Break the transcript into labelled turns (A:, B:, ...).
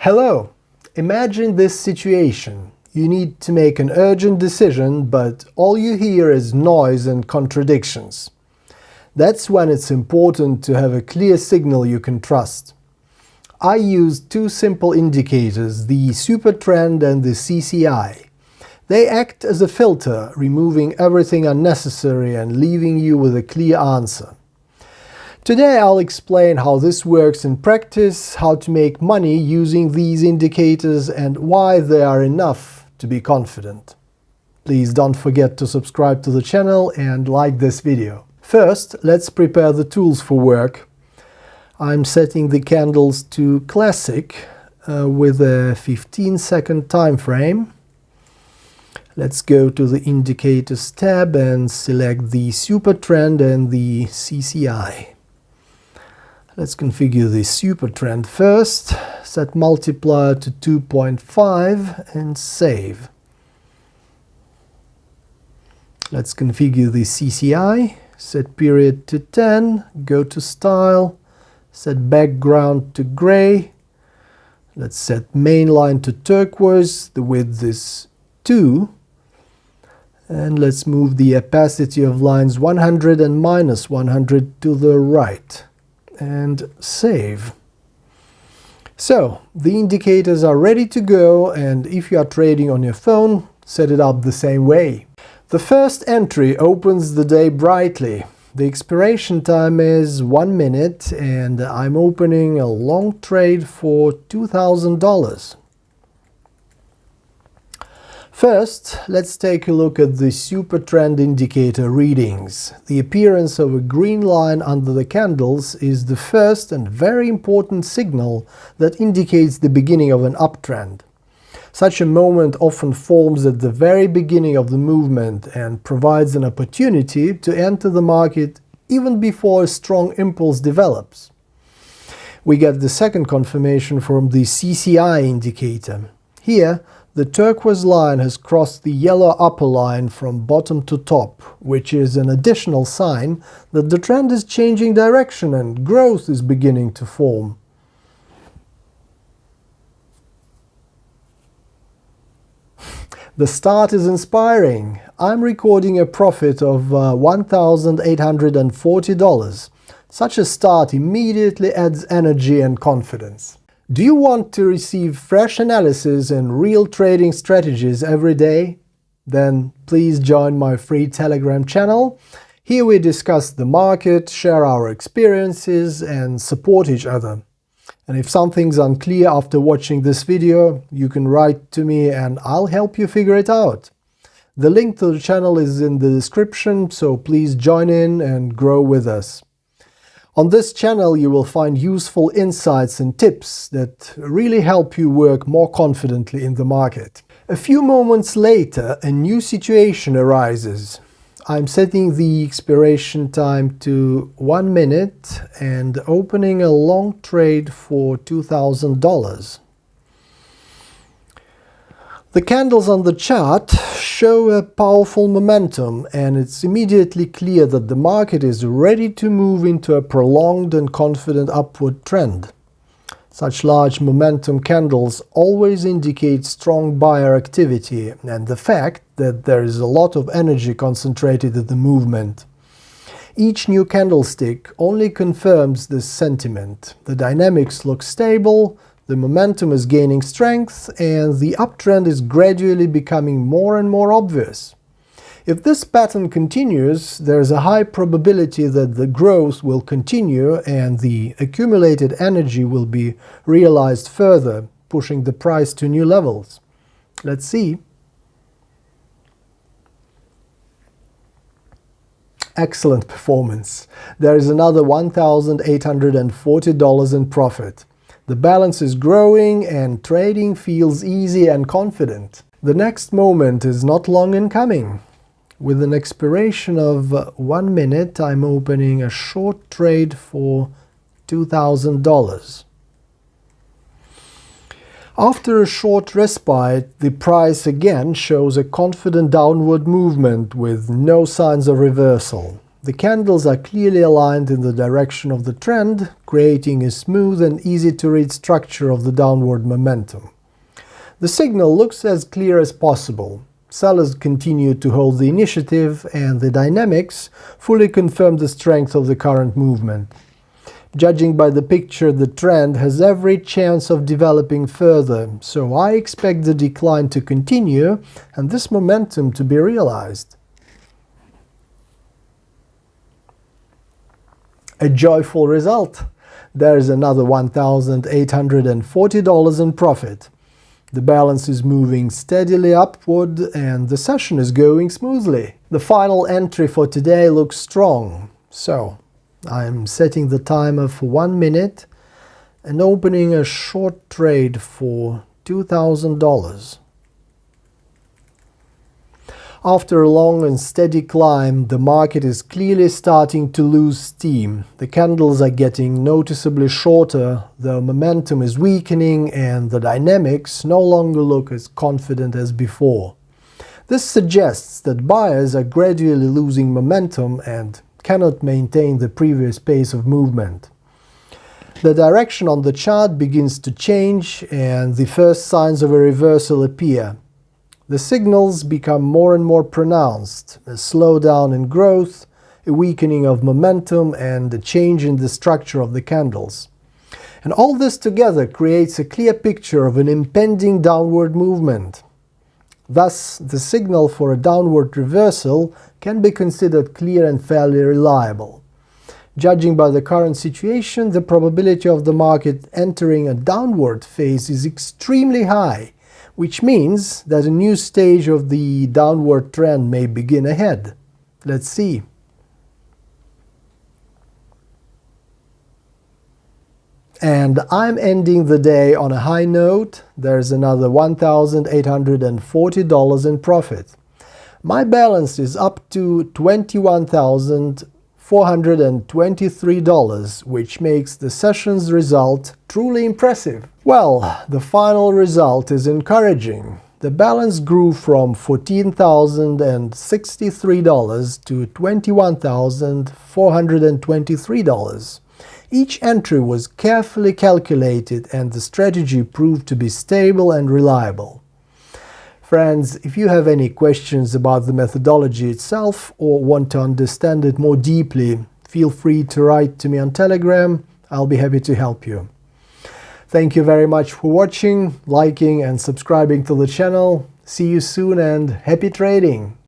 A: Hello! Imagine this situation. You need to make an urgent decision, but all you hear is noise and contradictions. That's when it's important to have a clear signal you can trust. I use two simple indicators, the super trend and the CCI. They act as a filter, removing everything unnecessary and leaving you with a clear answer. Today I'll explain how this works in practice, how to make money using these indicators, and why they are enough to be confident. Please don't forget to subscribe to the channel and like this video. First, let's prepare the tools for work. I'm setting the candles to classic with a 15-second time frame. Let's go to the indicators tab and select the super trend and the CCI. Let's configure the super trend first, set multiplier to 2.5 and save. Let's configure the CCI, set period to 10, go to style, set background to gray. Let's set main line to turquoise, the width is 2. And let's move the opacity of lines 100 and minus 100 to the right. And save. So, the indicators are ready to go, and if you are trading on your phone, set it up the same way. The first entry opens the day brightly. The expiration time is 1 minute, and I'm opening a long trade for $2,000. First, let's take a look at the super trend indicator readings. The appearance of a green line under the candles is the first and very important signal that indicates the beginning of an uptrend. Such a moment often forms at the very beginning of the movement and provides an opportunity to enter the market even before a strong impulse develops. We get the second confirmation from the CCI indicator. Here, the turquoise line has crossed the yellow upper line from bottom to top, which is an additional sign that the trend is changing direction and growth is beginning to form. The start is inspiring. I'm recording a profit of $1,840. Such a start immediately adds energy and confidence. Do you want to receive fresh analysis and real trading strategies every day? Then please join my free Telegram channel. Here we discuss the market, share our experiences, and support each other. And if something's unclear after watching this video, you can write to me and I'll help you figure it out. The link to the channel is in the description, so please join in and grow with us. On this channel you will find useful insights and tips that really help you work more confidently in the market. A few moments later, a new situation arises. I'm setting the expiration time to 1 minute and opening a long trade for $2,000. The candles on the chart show a powerful momentum, and it's immediately clear that the market is ready to move into a prolonged and confident upward trend. Such large momentum candles always indicate strong buyer activity and the fact that there is a lot of energy concentrated in the movement. Each new candlestick only confirms this sentiment. The dynamics look stable, the momentum is gaining strength, and the uptrend is gradually becoming more and more obvious. If this pattern continues, there is a high probability that the growth will continue and the accumulated energy will be realized further, pushing the price to new levels. Let's see. Excellent performance. There is another $1,840 in profit. The balance is growing and trading feels easy and confident. The next moment is not long in coming. With an expiration of 1 minute, I'm opening a short trade for $2,000. After a short respite, the price again shows a confident downward movement with no signs of reversal. The candles are clearly aligned in the direction of the trend, creating a smooth and easy-to-read structure of the downward momentum. The signal looks as clear as possible. Sellers continue to hold the initiative, and the dynamics fully confirm the strength of the current movement. Judging by the picture, the trend has every chance of developing further, so I expect the decline to continue and this momentum to be realized. A joyful result! There's another $1,840 in profit. The balance is moving steadily upward and the session is going smoothly. The final entry for today looks strong, so I'm setting the timer for 1 minute and opening a short trade for $2,000. After a long and steady climb, the market is clearly starting to lose steam. The candles are getting noticeably shorter, the momentum is weakening, and the dynamics no longer look as confident as before. This suggests that buyers are gradually losing momentum and cannot maintain the previous pace of movement. The direction on the chart begins to change, and the first signs of a reversal appear. The signals become more and more pronounced: a slowdown in growth, a weakening of momentum, and a change in the structure of the candles. And all this together creates a clear picture of an impending downward movement. Thus, the signal for a downward reversal can be considered clear and fairly reliable. Judging by the current situation, the probability of the market entering a downward phase is extremely high, which means that a new stage of the downward trend may begin ahead. Let's see. And I'm ending the day on a high note. There's another $1,840 in profit. My balance is up to $21,423, which makes the session's result truly impressive. Well, the final result is encouraging. The balance grew from $14,063 to $21,423. Each entry was carefully calculated and the strategy proved to be stable and reliable. Friends, if you have any questions about the methodology itself or want to understand it more deeply, feel free to write to me on Telegram. I'll be happy to help you. Thank you very much for watching, liking and subscribing to the channel. See you soon and happy trading!